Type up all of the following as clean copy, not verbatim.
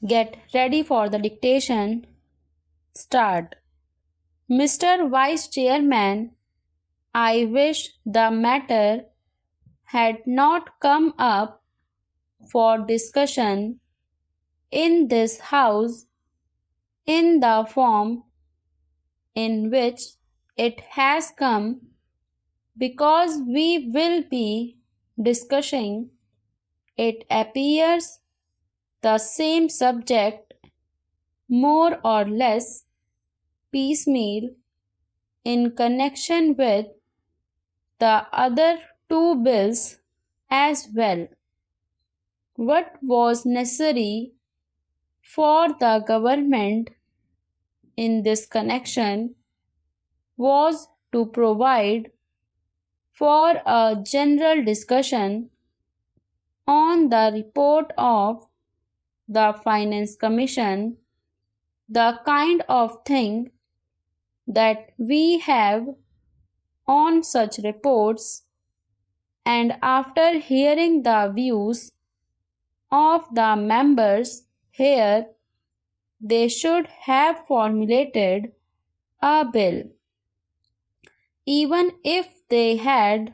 Get ready for the dictation. Start. Mr. Vice Chairman, I wish the matter had not come up for discussion in this House in the form in which it has come, because we will be discussing, it appears, the same subject more or less piecemeal in connection with the other two bills as well. What was necessary for the government in this connection was to provide for a general discussion on the report of the Finance Commission, the kind of thing that we have on such reports, and after hearing the views of the members here, they should have formulated a bill. Even if they had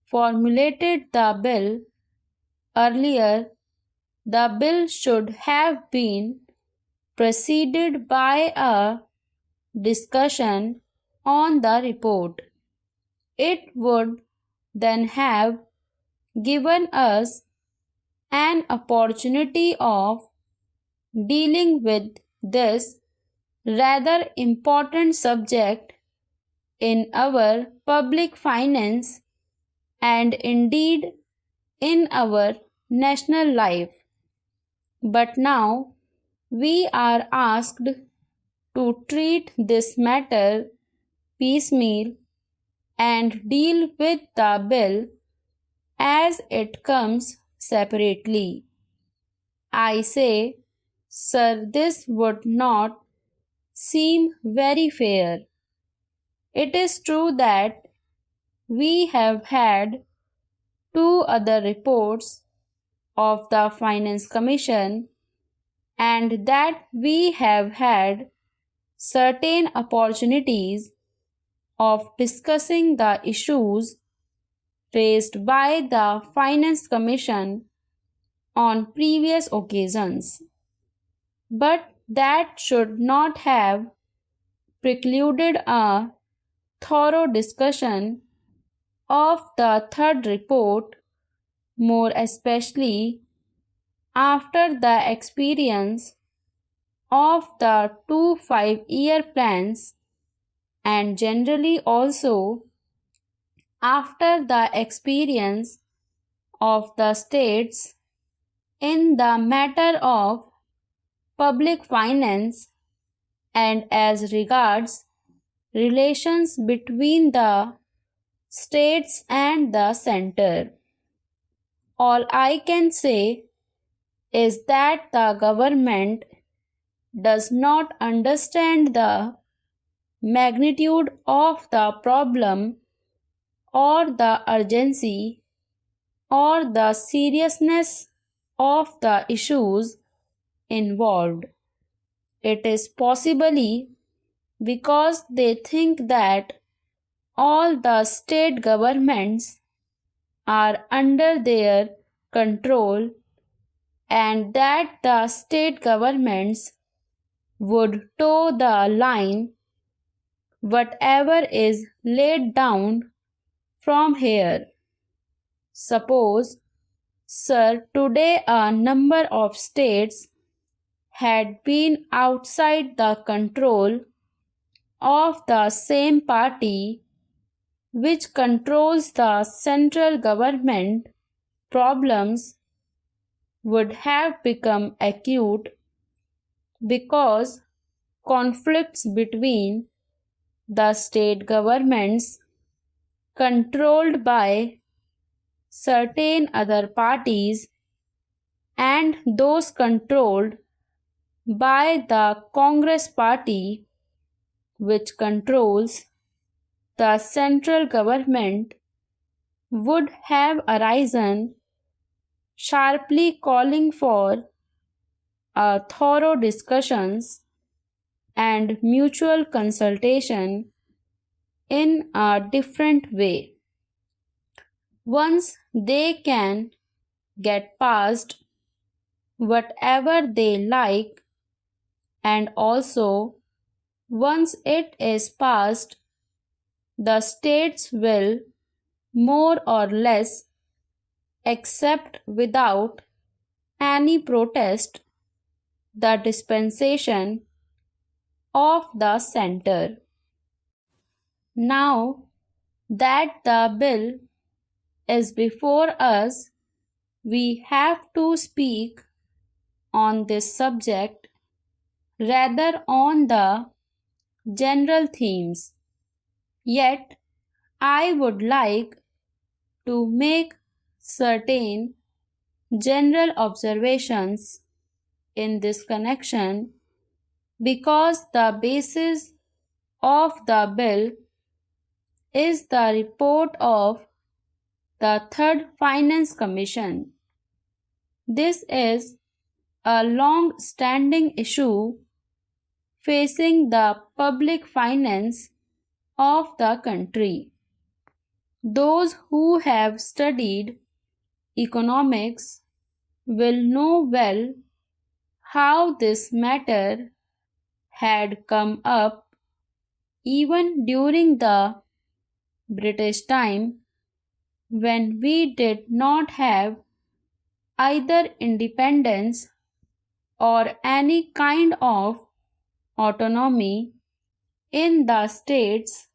formulated the bill earlier, the bill should have been preceded by a discussion on the report. It would then have given us an opportunity of dealing with this rather important subject in our public finance and indeed in our national life. But now we are asked to treat this matter piecemeal and deal with the bill as it comes separately. I say, sir, this would not seem very fair. It is true that we have had two other reports of the Finance Commission and that we have had certain opportunities of discussing the issues raised by the Finance Commission on previous occasions. But that should not have precluded a thorough discussion of the third report, more especially after the experience of the 2 5-year plans, and generally also after the experience of the states in the matter of public finance and as regards relations between the states and the center. All I can say is that the government does not understand the magnitude of the problem or the urgency or the seriousness of the issues involved. It is possibly because they think that all the state governments are under their control and that the state governments would toe the line whatever is laid down from here. Suppose, sir, today a number of states had been outside the control of the same party which controls the central government, problems would have become acute because conflicts between the state governments controlled by certain other parties and those controlled by the Congress party, which controls the central government, would have arisen, sharply calling for a thorough discussions and mutual consultation in a different way. Once they can get past whatever they like, and also once it is passed, the states will more or less accept without any protest the dispensation of the center. Now that the bill is before us, we have to speak on this subject rather on the general themes. Yet, I would like to make certain general observations in this connection because the basis of the bill is the report of the Third Finance Commission. This is a long-standing issue facing the public finance of the country. Those who have studied economics will know well how this matter had come up even during the British time, when we did not have either independence or any kind of autonomy in the states.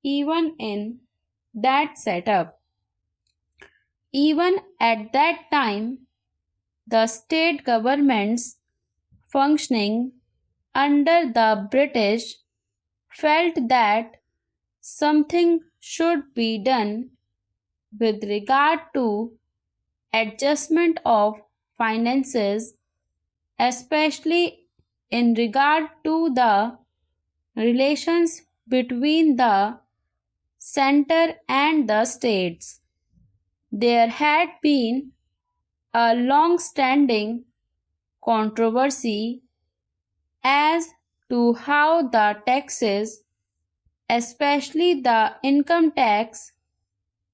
Even in that setup, even at that time, the state governments functioning under the British felt that something should be done with regard to adjustment of finances, especially in regard to the relations between the center and the states. There had been a long-standing controversy as to how the taxes, especially the income tax,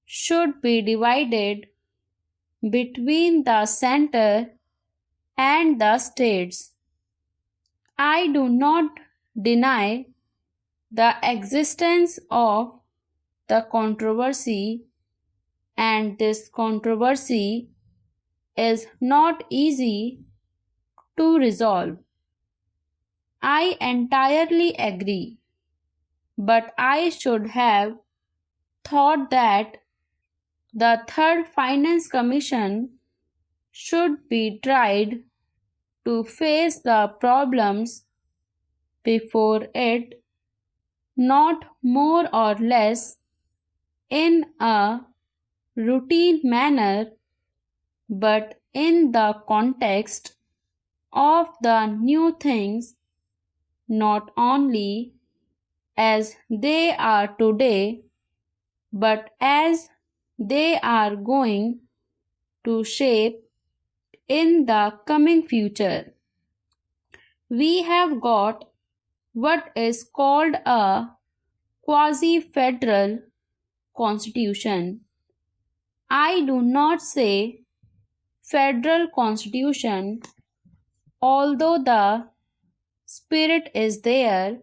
should be divided between the center and the states. I do not deny the existence of the controversy, and this controversy is not easy to resolve. I entirely agree, but I should have thought that the Third Finance Commission should be tried to face the problems before it, not more or less in a routine manner, but in the context of the new things, not only as they are today, but as they are going to shape in the coming future. We have got what is called a quasi-federal constitution. I do not say federal constitution, although the spirit is there,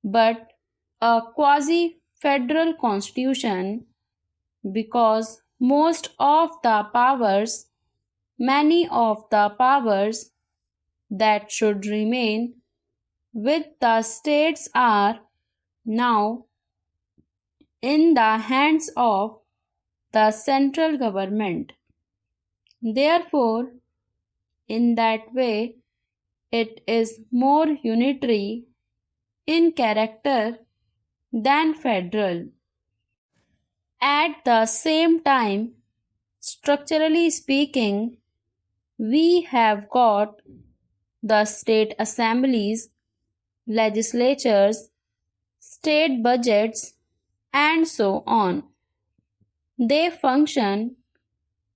but a quasi-federal constitution because most of the powers, many of the powers that should remain with the states are now in the hands of the central government. Therefore, in that way, it is more unitary in character than federal. At the same time, structurally speaking, we have got the state assemblies, legislatures, state budgets, and so on. They function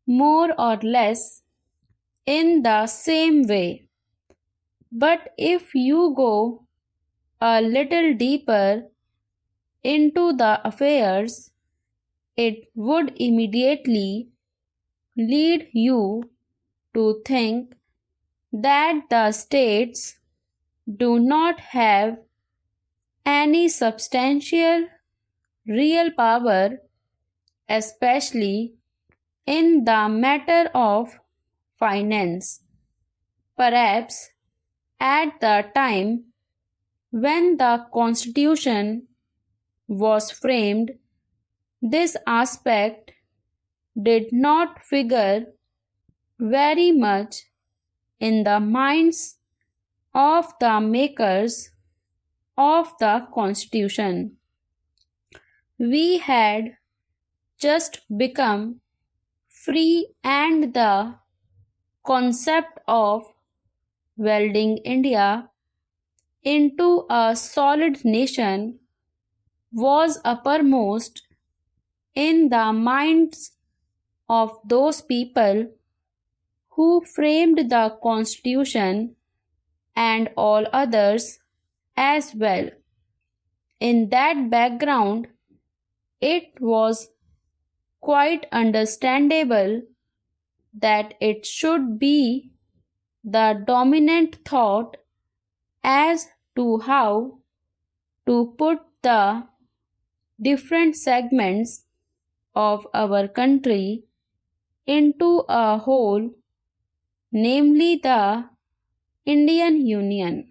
more or less in the same way. But if you go a little deeper into the affairs, it would immediately lead you to think that the states do not have any substantial real power, especially in the matter of finance. Perhaps at the time when the Constitution was framed, this aspect did not figure very much in the minds of the makers of the Constitution. We had just become free, and the concept of welding India into a solid nation was uppermost in the minds of those people who framed the Constitution and all others as well. In that background, it was quite understandable that it should be the dominant thought as to how to put the different segments of our country into a whole, namely the Indian Union.